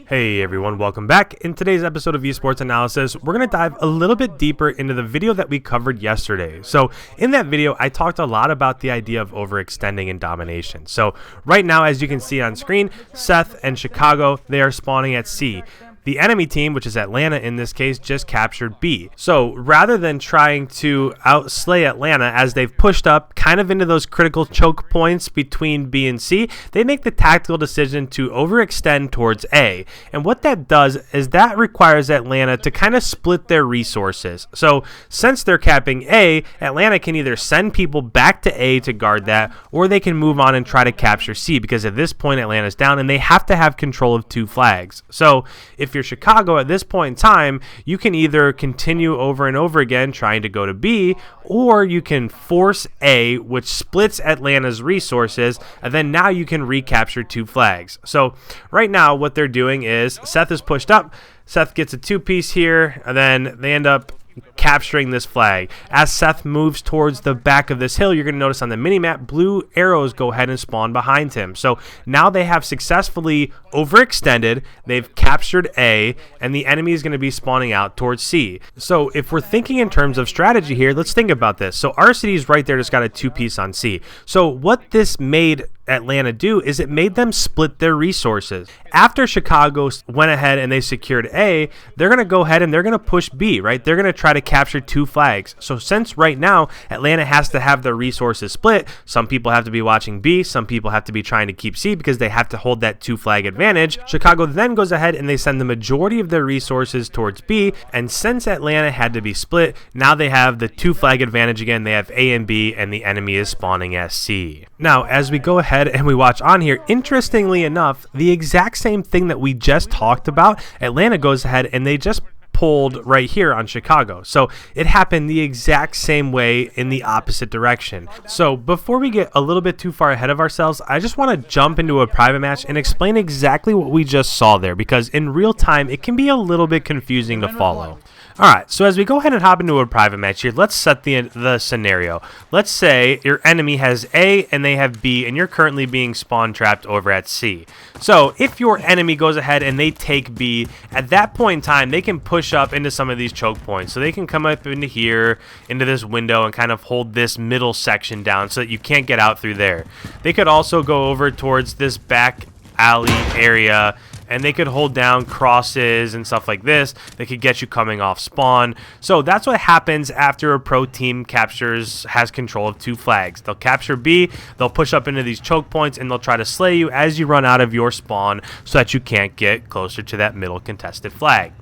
Hey everyone, welcome back. In today's episode of Esports Analysis, we're going to dive a little bit deeper into the video that we covered yesterday. So in that video, I talked a lot about the idea of overextending in Domination. So right now, as you can see on screen, Seth and Chicago, they are spawning at C. The enemy team, which is Atlanta in this case, just captured B. So rather than trying to outslay Atlanta as they've pushed up kind of into those critical choke points between B and C, they make the tactical decision to overextend towards A. And what that does is that requires Atlanta to kind of split their resources. So since they're capping A, Atlanta can either send people back to A to guard that, or they can move on and try to capture C, because at this point Atlanta's down and they have to have control of 2 flags. So if you're Chicago at this point in time, you can either continue over and over again trying to go to B, or you can force A, which splits Atlanta's resources, and then now you can recapture 2 flags. So right now what they're doing is Seth is pushed up, Seth gets a 2-piece here, and then they end up capturing this flag. As Seth moves towards the back of this hill, you're going to notice on the minimap, blue arrows go ahead and spawn behind him. So now they have successfully overextended, they've captured A, and the enemy is going to be spawning out towards C. So if we're thinking in terms of strategy here, let's think about this. So RCD is right there, just got a 2-piece on C. So what this made Atlanta do is it made them split their resources. After Chicago went ahead and they secured A, they're going to go ahead and they're going to push B, right? They're going to try to capture 2 flags. So since right now Atlanta has to have their resources split, some people have to be watching B, some people have to be trying to keep C because they have to hold that 2 flag advantage. Chicago then goes ahead and they send the majority of their resources towards B, and since Atlanta had to be split, now they have the 2 flag advantage again. They have A and B, and the enemy is spawning as C. Now as we go ahead and we watch on here, interestingly enough, the exact same thing that we just talked about, Atlanta goes ahead and they just pulled right here on Chicago. So it happened the exact same way in the opposite direction. So before we get a little bit too far ahead of ourselves, I just want to jump into a private match and explain exactly what we just saw there, because in real time it can be a little bit confusing to follow. Alright, so as we go ahead and hop into a private match here, let's set the scenario. Let's say your enemy has A and they have B, and you're currently being spawn trapped over at C. So if your enemy goes ahead and they take B, at that point in time, they can push up into some of these choke points. So they can come up into here, into this window, and kind of hold this middle section down so that you can't get out through there. They could also go over towards this back alley area, and they could hold down crosses and stuff like this. They could get you coming off spawn. So that's what happens after a pro team has control of 2 flags. They'll capture B, they'll push up into these choke points, and they'll try to slay you as you run out of your spawn so that you can't get closer to that middle contested flag.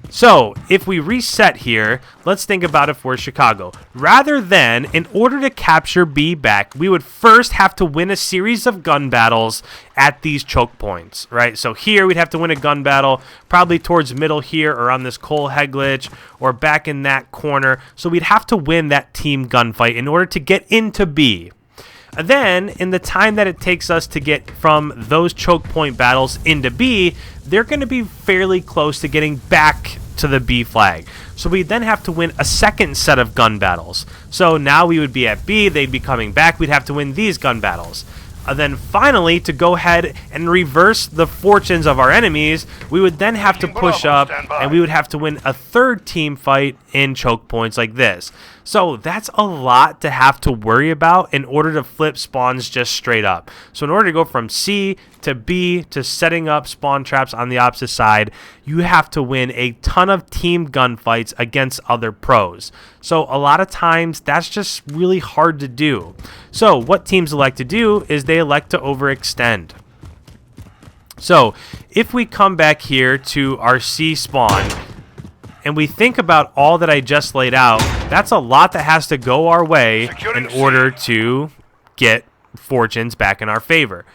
So if we reset here, let's think about if we're Chicago. Rather than, in order to capture B back, we would first have to win a series of gun battles at these choke points, right? So here we'd have to win a gun battle, probably towards middle here, or on this coal head glitch, or back in that corner. So we'd have to win that team gunfight in order to get into B. And then, in the time that it takes us to get from those choke point battles into B, they're going to be fairly close to getting back to the B flag. So we then have to win a second set of gun battles. So now we would be at B, they'd be coming back, we'd have to win these gun battles. And then finally, to go ahead and reverse the fortunes of our enemies, we would then have to push up, and we would have to win a 3rd team fight in choke points like this. So that's a lot to have to worry about in order to flip spawns just straight up. So in order to go from C to B to setting up spawn traps on the opposite side, you have to win a ton of team gunfights against other pros. So a lot of times that's just really hard to do. So what teams elect to do is they elect to overextend. So if we come back here to our C spawn, and we think about all that I just laid out, that's a lot that has to go our way in order to get fortunes back in our favor.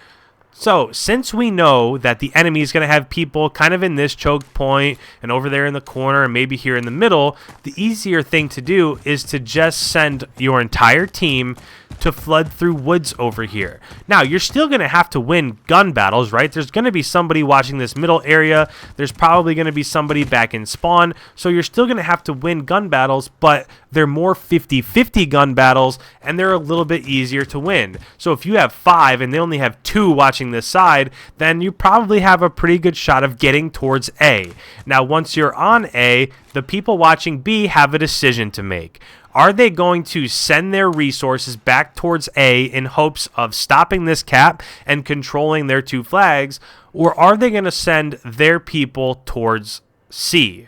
So since we know that the enemy is going to have people kind of in this choke point and over there in the corner and maybe here in the middle, the easier thing to do is to just send your entire team to flood through woods over here. Now, you're still going to have to win gun battles, right? There's going to be somebody watching this middle area. There's probably going to be somebody back in spawn. So you're still going to have to win gun battles, but they're more 50-50 gun battles, and they're a little bit easier to win. So if you have 5 and they only have 2 watching watching this side, then you probably have a pretty good shot of getting towards A. Now, once you're on A, the people watching B have a decision to make. Are they going to send their resources back towards A in hopes of stopping this cap and controlling their 2 flags, or are they going to send their people towards C?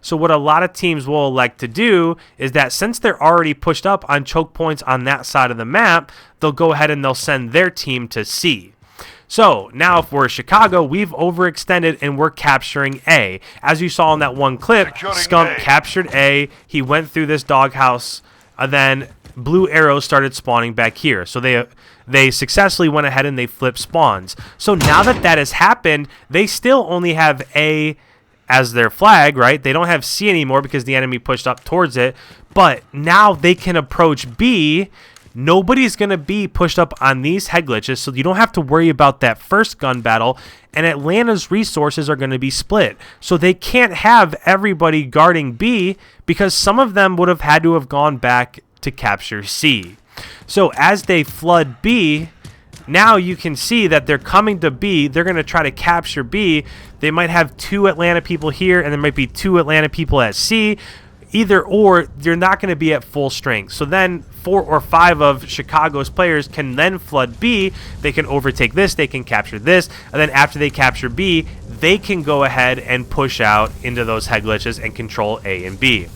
So what a lot of teams will elect to do is that since they're already pushed up on choke points on that side of the map, they'll go ahead and they'll send their team to C. So now if we're Chicago, we've overextended and we're capturing A. As you saw in that one clip, Scump captured A. He went through this doghouse, and then blue arrows started spawning back here. So they successfully went ahead and they flipped spawns. So now that that has happened, they still only have A as their flag, right? They don't have C anymore because the enemy pushed up towards it. But now they can approach B. Nobody's going to be pushed up on these head glitches, so you don't have to worry about that first gun battle, and Atlanta's resources are going to be split. So they can't have everybody guarding B because some of them would have had to have gone back to capture C. So as they flood B, now you can see that they're coming to B. They're going to try to capture B. They might have 2 Atlanta people here, and there might be 2 Atlanta people at C. Either or, you're not going to be at full strength. So then 4 or 5 of Chicago's players can then flood B. They can overtake this. They can capture this. And then after they capture B, they can go ahead and push out into those head glitches and control A and B.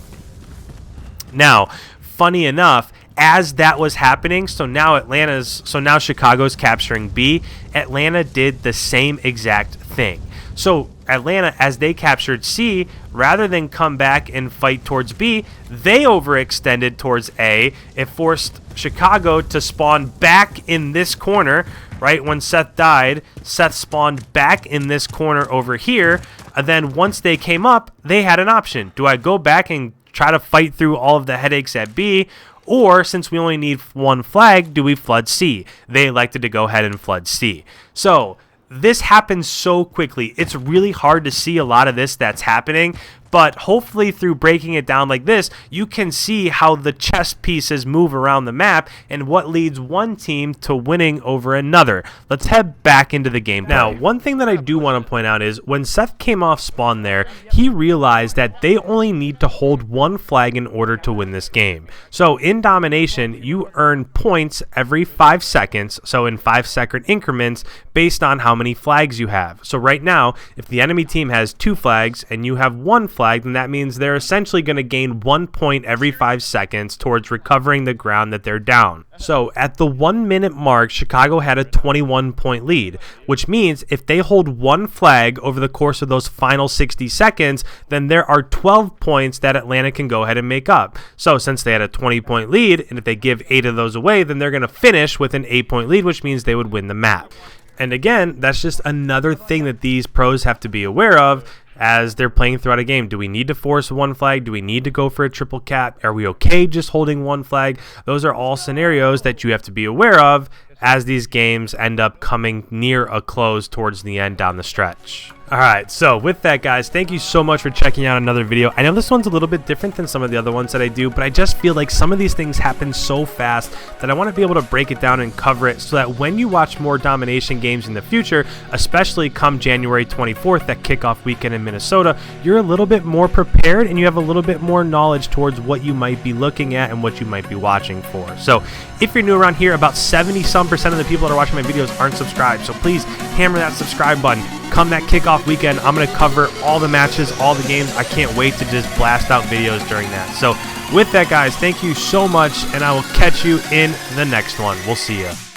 Now, funny enough, as that was happening, so now Chicago's capturing B, Atlanta did the same exact thing. So Atlanta, as they captured C, rather than come back and fight towards B, they overextended towards A. It forced Chicago to spawn back in this corner, right? When Seth died, Seth spawned back in this corner over here. And then once they came up, they had an option. Do I go back and try to fight through all of the headaches at B? Or, since we only need 1 flag, do we flood C? They elected to go ahead and flood C. So this happens so quickly. It's really hard to see a lot of this that's happening, but hopefully through breaking it down like this, you can see how the chess pieces move around the map and what leads one team to winning over another. Let's head back into the game. Now, one thing that I do want to point out is when Seth came off spawn there, he realized that they only need to hold 1 flag in order to win this game. So in Domination, you earn points every 5 seconds, so in 5-second increments based on how many flags you have. So right now, if the enemy team has 2 flags and you have 1 flag, then that means they're essentially going to gain 1 point every 5 seconds towards recovering the ground that they're down. So at the 1 minute mark, Chicago had a 21-point lead, which means if they hold 1 flag over the course of those final 60 seconds, then there are 12 points that Atlanta can go ahead and make up. So since they had a 20-point lead, and if they give 8 of those away, then they're going to finish with an 8-point lead, which means they would win the map. And again, that's just another thing that these pros have to be aware of as they're playing throughout a game. Do we need to force 1 flag? Do we need to go for a triple cap? Are we okay just holding 1 flag? Those are all scenarios that you have to be aware of as these games end up coming near a close towards the end down the stretch. All right, so with that, guys, thank you so much for checking out another video. I know this one's a little bit different than some of the other ones that I do, but I just feel like some of these things happen so fast that I want to be able to break it down and cover it so that when you watch more Domination games in the future, especially come January 24th, that kickoff weekend in Minnesota, you're a little bit more prepared and you have a little bit more knowledge towards what you might be looking at and what you might be watching for. So if you're new around here, about 70-some% of the people that are watching my videos aren't subscribed, so please hammer that subscribe button. Come that kickoff weekend, I'm going to cover all the matches, all the games. I can't wait to just blast out videos during that. So with that, guys, thank you so much, and I will catch you in the next one. We'll see you.